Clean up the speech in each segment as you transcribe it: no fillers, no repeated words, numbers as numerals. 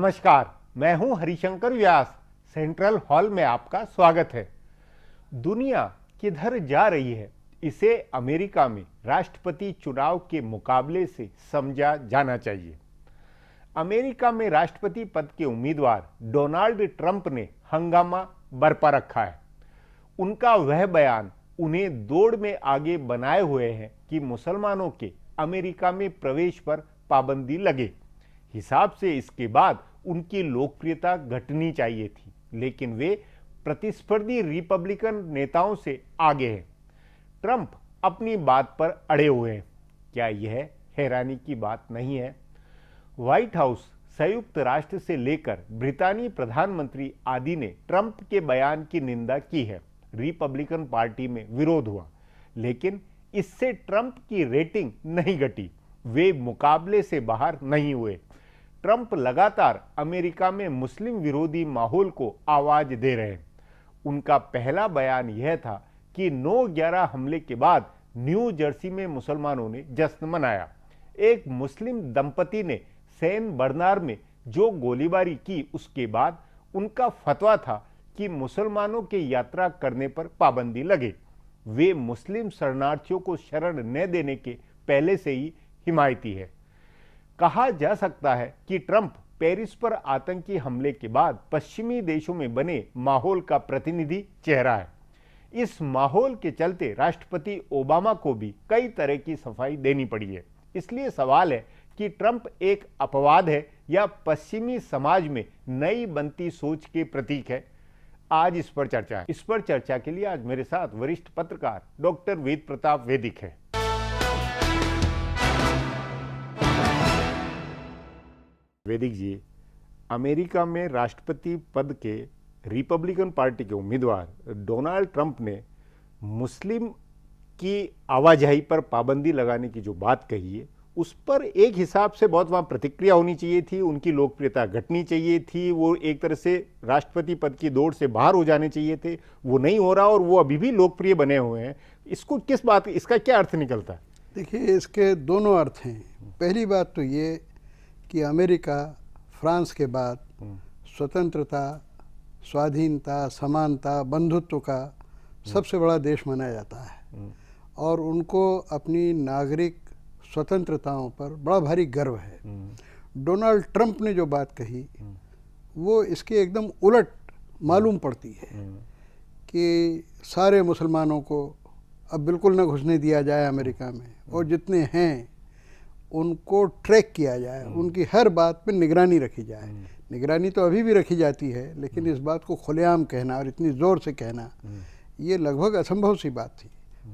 नमस्कार, मैं हूं हरिशंकर व्यास। सेंट्रल हॉल में आपका स्वागत है। दुनिया किधर जा रही है, इसे अमेरिका में राष्ट्रपति चुनाव के मुकाबले से समझा जाना चाहिए। अमेरिका में राष्ट्रपति पद के उम्मीदवार डोनाल्ड ट्रंप ने हंगामा बरपा रखा है। उनका वह बयान उन्हें दौड़ में आगे बनाए हुए है कि मुसलमानों के अमेरिका में प्रवेश पर पाबंदी लगे। हिसाब से इसके बाद उनकी लोकप्रियता घटनी चाहिए थी, लेकिन वे प्रतिस्पर्धी रिपब्लिकन नेताओं से आगे हैं। ट्रंप अपनी बात पर अड़े हुए हैं। क्या यह हैरानी की बात नहीं है? व्हाइट हाउस, संयुक्त राष्ट्र से लेकर ब्रितानी प्रधानमंत्री आदि ने ट्रंप के बयान की निंदा की है। रिपब्लिकन पार्टी में विरोध हुआ, लेकिन इससे ट्रंप की रेटिंग नहीं घटी। वे मुकाबले से बाहर नहीं हुए। ट्रंप लगातार अमेरिका में मुस्लिम विरोधी माहौल को आवाज दे रहे हैं। उनका पहला बयान यह था कि 9/11 हमले के बाद न्यू जर्सी में मुसलमानों ने जश्न मनाया। एक मुस्लिम दंपति ने सैन बर्नार्ड में जो गोलीबारी की, उसके बाद उनका फतवा था कि मुसलमानों के यात्रा करने पर पाबंदी लगे। वे मुस्लिम शरणार्थियों को शरण न देने के पहले से ही हिमायती है। कहा जा सकता है कि ट्रंप पेरिस पर आतंकी हमले के बाद पश्चिमी देशों में बने माहौल का प्रतिनिधि चेहरा है। इस माहौल के चलते राष्ट्रपति ओबामा को भी कई तरह की सफाई देनी पड़ी है। इसलिए सवाल है कि ट्रंप एक अपवाद है या पश्चिमी समाज में नई बनती सोच के प्रतीक है। आज इस पर चर्चा है। इस पर चर्चा के लिए आज मेरे साथ वरिष्ठ पत्रकार डॉक्टर वेद प्रताप वैदिक है। वैदिक जी, अमेरिका में राष्ट्रपति पद के रिपब्लिकन पार्टी के उम्मीदवार डोनाल्ड ट्रंप ने मुस्लिम की आवाजाही पर पाबंदी लगाने की जो बात कही है, उस पर एक हिसाब से बहुत वहाँ प्रतिक्रिया होनी चाहिए थी। उनकी लोकप्रियता घटनी चाहिए थी। वो एक तरह से राष्ट्रपति पद की दौड़ से बाहर हो जाने चाहिए थे। वो नहीं हो रहा और वो अभी भी लोकप्रिय बने हुए हैं। इसको किस बात, इसका क्या अर्थ निकलता है? देखिए, इसके दोनों अर्थ हैं। पहली बात तो ये कि अमेरिका फ्रांस के बाद स्वतंत्रता, स्वाधीनता, समानता, बंधुत्व का सबसे बड़ा देश माना जाता है और उनको अपनी नागरिक स्वतंत्रताओं पर बड़ा भारी गर्व है। डोनाल्ड ट्रंप ने जो बात कही वो इसके एकदम उलट मालूम पड़ती है कि सारे मुसलमानों को अब बिल्कुल न घुसने दिया जाए अमेरिका में, और जितने हैं उनको ट्रैक किया जाए, उनकी हर बात पे निगरानी रखी जाए। निगरानी तो अभी भी रखी जाती है, लेकिन इस बात को खुलेआम कहना और इतनी ज़ोर से कहना ये लगभग असंभव सी बात थी।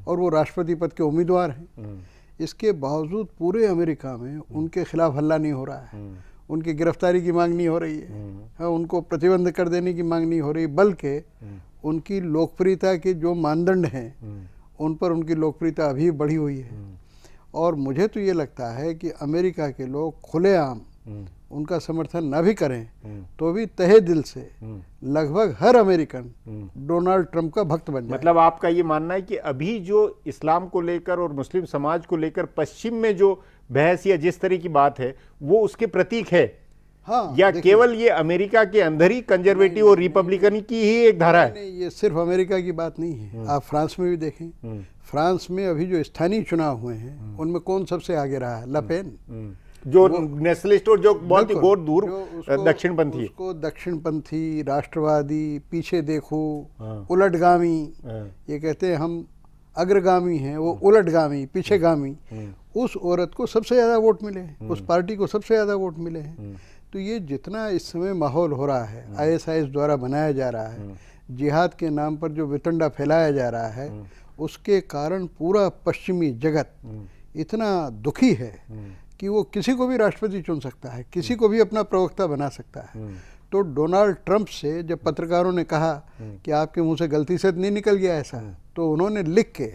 और वो राष्ट्रपति पद के उम्मीदवार हैं। इसके बावजूद पूरे अमेरिका में उनके खिलाफ हल्ला नहीं हो रहा है, उनकी गिरफ्तारी की मांग नहीं हो रही है, उनको प्रतिबंध कर देने की मांग नहीं हो रही, बल्कि उनकी लोकप्रियता के जो मानदंड हैं उन पर उनकी लोकप्रियता अभी बढ़ी हुई है। और मुझे तो ये लगता है कि अमेरिका के लोग खुलेआम उनका समर्थन न भी करें तो भी तहे दिल से लगभग हर अमेरिकन डोनाल्ड ट्रंप का भक्त बन जाए। मतलब आपका ये मानना है कि अभी जो इस्लाम को लेकर और मुस्लिम समाज को लेकर पश्चिम में जो बहस या जिस तरह की बात है वो उसके प्रतीक है? हाँ, या केवल ये अमेरिका के अंदर ही कंजर्वेटिव और रिपब्लिकन की ही एक धारा है? नहीं, ये सिर्फ अमेरिका की बात नहीं है। आप फ्रांस में भी देखें, फ्रांस में अभी जो स्थानीय चुनाव हुए हैं उनमें कौन सबसे आगे रहा है? लपेन, जो नेशनलिस्ट और जो बहुत ही बहुत दूर दक्षिणपंथी, उसको दक्षिणपंथी, राष्ट्रवादी, पीछे देखो, उलटगामी, ये कहते हैं हम अग्रगामी हैं, वो उलटगामी, पीछेगामी, उस औरत को सबसे ज़्यादा वोट मिले हैं, उस पार्टी को सबसे ज़्यादा वोट मिले हैं। तो ये जितना इस समय माहौल हो रहा है, ISIS द्वारा बनाया जा रहा है, जिहाद के नाम पर जो वितंडा फैलाया जा रहा है, उसके कारण पूरा पश्चिमी जगत इतना दुखी है कि वो किसी को भी राष्ट्रपति चुन सकता है, किसी को भी अपना प्रवक्ता बना सकता है। तो डोनाल्ड ट्रंप से जब पत्रकारों ने कहा कि आपके मुंह से गलती से नहीं निकल गया ऐसा, तो उन्होंने लिख के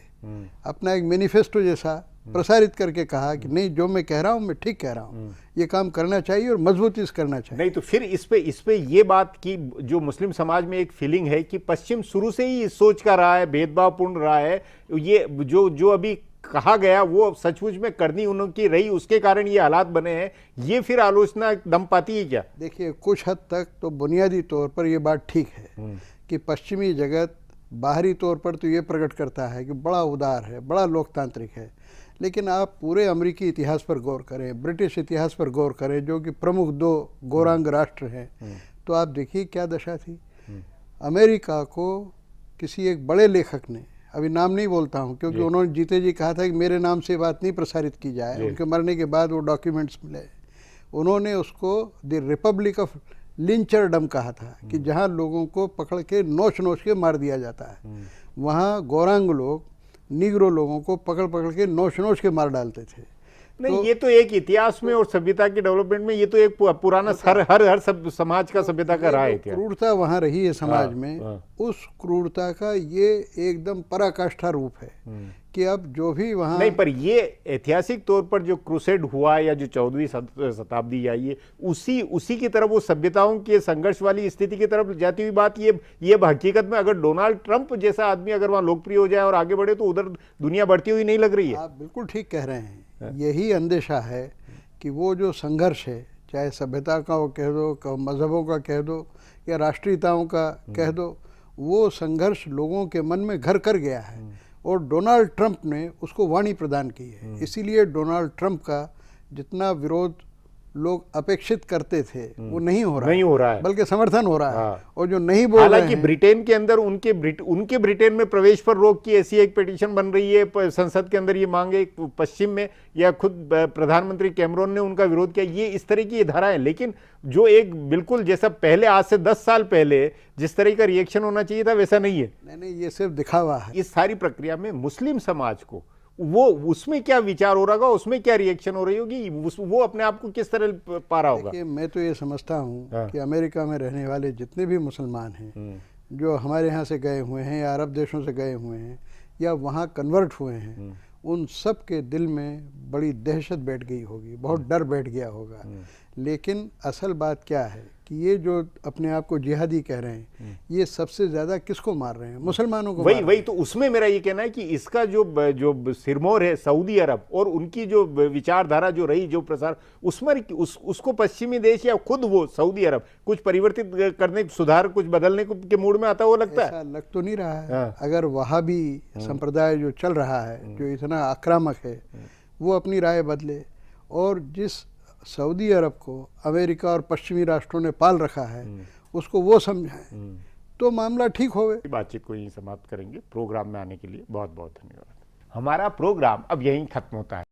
अपना एक मैनिफेस्टो जैसा प्रसारित करके कहा कि नहीं, जो मैं कह रहा हूँ मैं ठीक कह रहा हूँ, ये काम करना चाहिए और मजबूती से करना चाहिए। नहीं तो फिर इस पे ये बात की जो मुस्लिम समाज में एक फीलिंग है कि पश्चिम शुरू से ही इस सोच का रहा है, भेदभावपूर्ण रहा है। ये जो अभी कहा गया वो सचमुच में करनी उनकी रही, उसके कारण ये हालात बने हैं, ये फिर आलोचना दम पाती है क्या? देखिए, कुछ हद तक तो बुनियादी तौर पर ये बात ठीक है कि पश्चिमी जगत बाहरी तौर पर तो ये प्रकट करता है कि बड़ा उदार है, बड़ा लोकतांत्रिक है, लेकिन आप पूरे अमेरिकी इतिहास पर गौर करें, ब्रिटिश इतिहास पर गौर करें, जो कि प्रमुख दो गौरांग राष्ट्र हैं, तो आप देखिए क्या दशा थी। अमेरिका को किसी एक बड़े लेखक ने, अभी नाम नहीं बोलता हूँ क्योंकि उन्होंने जीते जी कहा था कि मेरे नाम से बात नहीं प्रसारित की जाए, उनके मरने के बाद वो डॉक्यूमेंट्स मिले, उन्होंने उसको द रिपब्लिक ऑफ लिंचरडम कहा था कि जहाँ लोगों को पकड़ के नोच नोच के मार दिया जाता है, वहाँ गौरांग लोग नीग्रो लोगों को पकड़ पकड़ के नोच नोच के मार डालते थे। नहीं, ये तो एक इतिहास में और सभ्यता के डेवलपमेंट में ये तो एक पुराना हर समाज का सभ्यता का रहा है। क्रूरता वहाँ रही है समाज में, उस क्रूरता का ये एकदम पराकाष्ठा रूप है कि अब जो भी वहाँ नहीं, पर ये ऐतिहासिक तौर पर जो क्रूसेड हुआ या जो 14वीं शताब्दी आई है, उसी की तरफ वो सभ्यताओं के संघर्ष वाली स्थिति की तरफ जाती हुई बात ये हकीकत में अगर डोनाल्ड ट्रंप जैसा आदमी अगर वहाँ लोकप्रिय हो जाए और आगे बढ़े तो उधर दुनिया बढ़ती हुई नहीं लग रही है। आप बिल्कुल ठीक कह रहे हैं। यही अंदेशा है कि वो जो संघर्ष है, चाहे सभ्यता का वो कह दो, मजहबों का कह दो या राष्ट्रीयताओं का कह दो, वो संघर्ष लोगों के मन में घर कर गया है और डोनाल्ड ट्रंप ने उसको वाणी प्रदान की है। इसीलिए डोनाल्ड ट्रंप का जितना विरोध लोग अपेक्षित करते थे वो नहीं हो रहा है, बल्कि समर्थन हो रहा है। और जो नहीं बोल रहे हैं, हालांकि ब्रिटेन के अंदर उनके ब्रिटेन में प्रवेश पर रोक की ऐसी एक पिटीशन बन रही है संसद के अंदर, ये मांगे पश्चिम में, या खुद प्रधानमंत्री कैमरून ने उनका विरोध किया, ये इस तरह की धारा है। लेकिन जो एक बिल्कुल जैसा पहले आज से 10 साल पहले जिस तरह का रिएक्शन होना चाहिए था वैसा नहीं है। नहीं, ये सिर्फ दिखावा है। इस सारी प्रक्रिया में मुस्लिम समाज को वो उसमें क्या विचार हो रहा होगा, उसमें क्या रिएक्शन हो रही होगी, वो अपने आप को किस तरह पा रहा होगा? देखिए, मैं तो ये समझता हूँ कि अमेरिका में रहने वाले जितने भी मुसलमान हैं जो हमारे यहाँ से गए हुए हैं या अरब देशों से गए हुए हैं या वहाँ कन्वर्ट हुए हैं, उन सब के दिल में बड़ी दहशत बैठ गई होगी, बहुत डर बैठ गया होगा। लेकिन असल बात क्या है कि ये जो अपने आप को जिहादी कह रहे हैं, ये सबसे ज्यादा किसको मार रहे हैं? मुसलमानों को। वही तो उसमें मेरा ये कहना है कि इसका जो सिरमौर है सऊदी अरब और उनकी जो विचारधारा जो रही, जो प्रसार, उसमें उसको पश्चिमी देश या खुद वो सऊदी अरब कुछ परिवर्तित करने, सुधार, कुछ बदलने के मूड में आता हुआ लगता है। लग तो नहीं रहा है। अगर वहाबी संप्रदाय जो चल रहा है, जो इतना आक्रामक है, वो अपनी राय बदले और जिस सऊदी अरब को अमेरिका और पश्चिमी राष्ट्रों ने पाल रखा है उसको वो समझाएं तो मामला ठीक होवे। बातचीत को यहीं समाप्त करेंगे। प्रोग्राम में आने के लिए बहुत बहुत धन्यवाद। हमारा प्रोग्राम अब यहीं खत्म होता है।